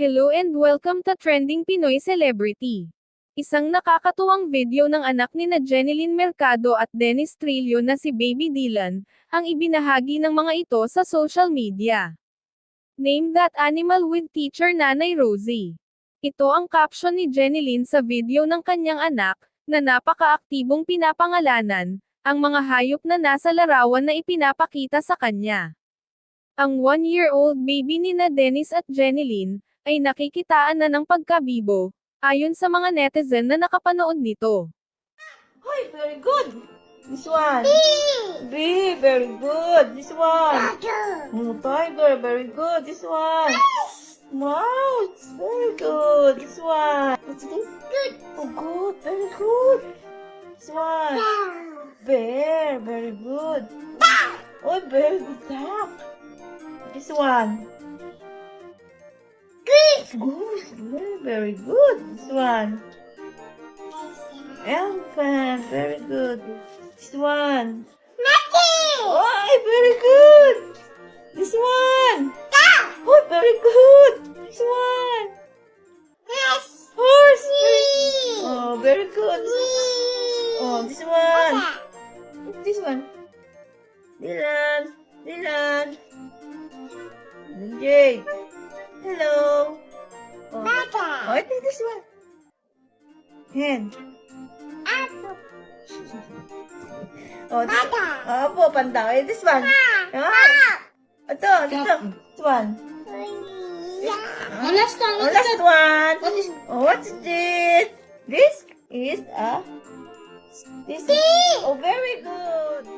Hello and welcome to Trending Pinoy Celebrity. Isang nakakatuwang video ng anak ni na Jeneline Mercado at Dennis Trillo na si Baby Dylan, ang ibinahagi ng mga ito sa social media. Name that animal with teacher Nanay Rosie. Ito ang caption ni Jeneline sa video ng kanyang anak, na napaka-aktibong pinapangalanan, ang mga hayop na nasa larawan na ipinapakita sa kanya. Ang 1-year-old baby ni na Dennis at Jeneline, ay nakikitaan na ng pagkabibo, ayon sa mga netizen na nakapanood nito. Hi, very good. This one. B, very good. This one. Oh, tiger, very good. This one. Mouse, very good. This one. What's this? Good. Oh, good, very good. This one. Bear, very good. Oh, very good duck. This one. Goose, very good. This one. Elephant, very good. This one. Oh, very good. This one. Oh, very good. This one. Horse. Oh, very good. Oh, this one. This one. Dylan. Jade. Hello. Oh, I think this one. Hen. Oh, this Apo, panda. Eh, this one. Ito. This one. Last one. Oh, last one. What is this? This is a... Oh, very good.